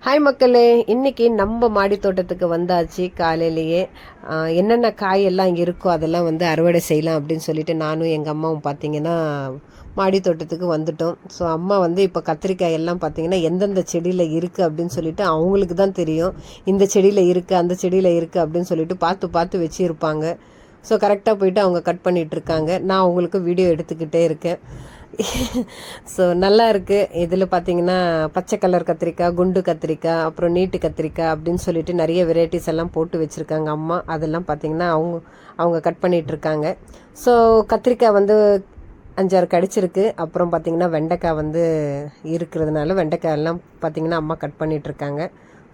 Hi மக்களே, இன்னைக்கு நம்ம மாடி தோட்டத்துக்கு வந்தாச்சு. காலையிலேயே என்னென்ன காயெல்லாம் இங்கே இருக்கோ அதெல்லாம் வந்து அறுவடை செய்யலாம் அப்படின்னு சொல்லிட்டு நானும் எங்கள் அம்மாவும் பார்த்தீங்கன்னா மாடி தோட்டத்துக்கு வந்துட்டோம். ஸோ அம்மா வந்து இப்போ கத்திரிக்காய் எல்லாம் பார்த்தீங்கன்னா எந்தெந்த செடியில் இருக்குது அப்படின்னு சொல்லிட்டு அவங்களுக்கு தான் தெரியும். இந்த செடியில் இருக்குது, அந்த செடியில் இருக்குது அப்படின்னு சொல்லிட்டு பார்த்து பார்த்து வச்சுருப்பாங்க. ஸோ கரெக்டாக போயிட்டு அவங்க கட் பண்ணிகிட்டு இருக்காங்க. நான் அவங்களுக்கு வீடியோ எடுத்துக்கிட்டே இருக்கேன். ஸோ நல்லா இருக்குது. இதில் பார்த்தீங்கன்னா பச்சை கலர் கத்திரிக்காய், குண்டு கத்திரிக்காய், அப்புறம் நீட்டு கத்திரிக்காய் அப்படின்னு சொல்லிட்டு நிறைய வெரைட்டிஸ் எல்லாம் போட்டு வச்சுருக்காங்க அம்மா. அதெல்லாம் பார்த்தீங்கன்னா அவங்க கட் பண்ணிகிட்ருக்காங்க. ஸோ கத்திரிக்காய் வந்து 5-6 கடிச்சிருக்கு. அப்புறம் பார்த்தீங்கன்னா வெண்டைக்காய் வந்து இருக்கிறதுனால வெண்டைக்காய் எல்லாம் பார்த்தீங்கன்னா அம்மா கட் பண்ணிகிட்ருக்காங்க.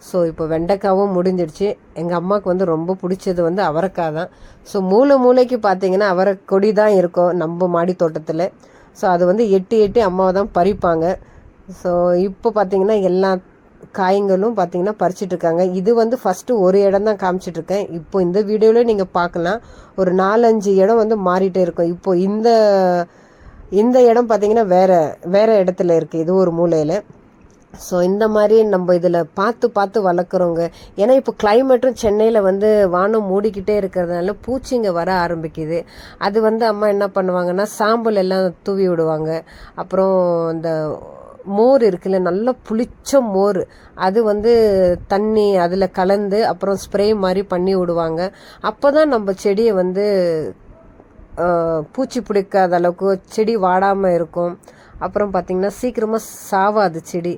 ஸோ இப்போ வெண்டைக்காவும் முடிஞ்சிடுச்சு. எங்கள் அம்மாவுக்கு வந்து ரொம்ப பிடிச்சது வந்து அவரைக்காய் தான். ஸோ மூளைக்கு பார்த்தீங்கன்னா அவரை கொடி தான் இருக்கும் நம்ம மாடி தோட்டத்தில். ஸோ அது வந்து எட்டி அம்மாவை தான் பறிப்பாங்க. ஸோ இப்போ பார்த்தீங்கன்னா எல்லா காய்களும் பார்த்தீங்கன்னா பறிச்சிட்ருக்காங்க. இது வந்து ஃபஸ்ட்டு ஒரு இடம் தான் காமிச்சிட்ருக்கேன். இப்போ இந்த வீடியோவில் நீங்கள் பார்க்கலாம் ஒரு 4-5 இடம் வந்து மாறிட்டே இருக்கும். இப்போ இந்த இடம் பார்த்தீங்கன்னா வேறு இடத்துல இருக்குது, இது ஒரு மூலையில். ஸோ இந்த மாதிரி நம்ம இதில் பார்த்து வளர்க்குறோங்க. ஏன்னா இப்போ கிளைமேட்டும் சென்னையில் வந்து வானம் மூடிக்கிட்டே இருக்கிறதுனால பூச்சிங்க வர ஆரம்பிக்குது. அது வந்து அம்மா என்ன பண்ணுவாங்கன்னா சாம்பல் எல்லாம் தூவி விடுவாங்க. அப்புறம் இந்த மோர் இருக்குல்ல, நல்லா புளிச்ச மோர், அது வந்து தண்ணி அதில் கலந்து அப்புறம் ஸ்ப்ரே மாதிரி பண்ணி விடுவாங்க. அப்போ தான் நம்ம செடியை வந்து பூச்சி பிடிக்காத அளவுக்கு செடி வாடாமல் இருக்கும். அப்புறம் பார்த்திங்கன்னா சீக்கிரமாக சாவாது செடி.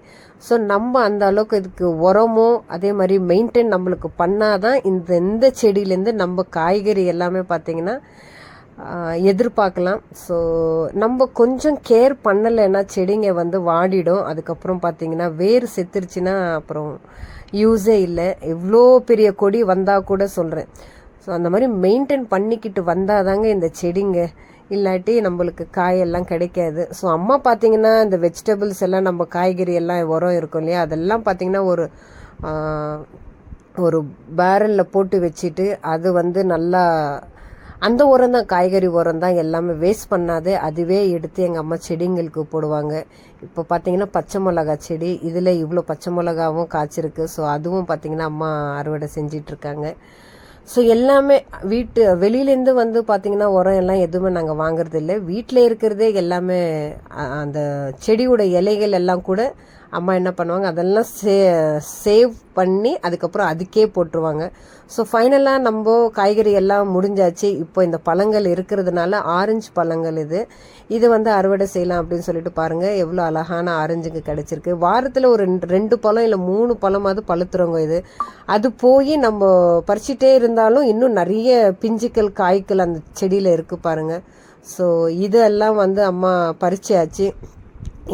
ஸோ நம்ம அந்த அளவுக்கு இதுக்கு உரமோ அதே மாதிரி மெயின்டைன் நம்மளுக்கு பண்ணாதான் இந்த செடியிலேருந்து நம்ம காய்கறி எல்லாமே பார்த்திங்கன்னா எதிர்பார்க்கலாம். ஸோ நம்ம கொஞ்சம் கேர் பண்ணலைன்னா செடிங்க வந்து வாடிடும். அதுக்கப்புறம் பார்த்திங்கன்னா வேர் செத்துருச்சுன்னா அப்புறம் யூஸே இல்லை. எவ்வளோ பெரிய கொடி வந்தால் கூட சொல்கிறேன். ஸோ அந்த மாதிரி மெயின்டைன் பண்ணிக்கிட்டு வந்தால் தாங்க இந்த செடிங்க, இல்லாட்டி நம்மளுக்கு காயெல்லாம் கிடைக்காது. ஸோ அம்மா பார்த்தீங்கன்னா இந்த வெஜிடபிள்ஸ் எல்லாம் நம்ம காய்கறி எல்லாம் உரம் இருக்கும் இல்லையா, அதெல்லாம் பார்த்தீங்கன்னா ஒரு பேரலில் போட்டு வச்சுட்டு அது வந்து நல்லா அந்த உரம் தான், காய்கறி உரம் தான், எல்லாமே வேஸ்ட் பண்ணாது அதுவே எடுத்து எங்கள் அம்மா செடிங்களுக்கு போடுவாங்க. இப்போ பார்த்தீங்கன்னா பச்சை மிளகா செடி, இதில் இவ்வளோ பச்சை மிளகாவும் காய்ச்சிருக்கு. ஸோ அதுவும் பார்த்தீங்கன்னா அம்மா அறுவடை செஞ்சிட்ருக்காங்க. ஸோ எல்லாமே வெளியிலேருந்து வந்து பார்த்திங்கன்னா உரம் எல்லாம் எதுவுமே நாங்கள் வாங்குறது இல்லை. வீட்டில் இருக்கிறதே எல்லாமே அந்த செடியோட இலைகள் எல்லாம் கூட அம்மா என்ன பண்ணுவாங்க, அதெல்லாம் சேவ் பண்ணி அதுக்கப்புறம் அதுக்கே போட்டுருவாங்க. ஸோ ஃபைனலாக நம்ம காய்கறி எல்லாம் முடிஞ்சாச்சு. இப்போ இந்த பழங்கள் இருக்கிறதுனால ஆரஞ்சு பழங்கள் இது வந்து அறுவடை செய்யலாம் அப்படின்னு சொல்லிட்டு பாருங்கள் எவ்வளோ அழகான ஆரஞ்சுங்க கிடச்சிருக்கு. வாரத்தில் ஒரு 2 பழம் இல்லை 3 பழமாவது பழுத்துறவங்க இது. அது போய் நம்ம பறிச்சிட்டே இருந்தாலும் இன்னும் நிறைய பிஞ்சுக்கள் காய்கள் அந்த செடியில் இருக்குது பாருங்கள். ஸோ இதெல்லாம் வந்து அம்மா பறிச்சாச்சு.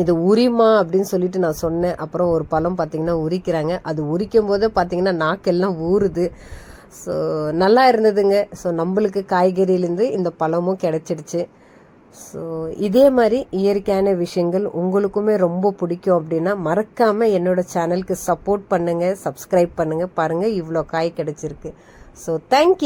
இது உரிமா அப்படின்னு சொல்லிட்டு நான் சொன்னேன். அப்புறம் ஒரு பழம் பார்த்தீங்கன்னா உரிக்கிறாங்க. அது உரிக்கும் போது பார்த்தீங்கன்னா நாக்கெல்லாம் ஊறுது. ஸோ நல்லா இருந்ததுங்க. ஸோ நம்மளுக்கு காய்கறியிலேருந்து இந்த பழமும் கிடைச்சிடுச்சு. ஸோ இதே மாதிரி இயற்கையான விஷயங்கள் உங்களுக்குமே ரொம்ப பிடிக்கும் அப்படின்னா மறக்காமல் என்னோட சேனலுக்கு சப்போர்ட் பண்ணுங்கள், சப்ஸ்கிரைப் பண்ணுங்கள். பாருங்கள் இவ்வளோ காய் கிடைச்சிருக்கு. So thank you.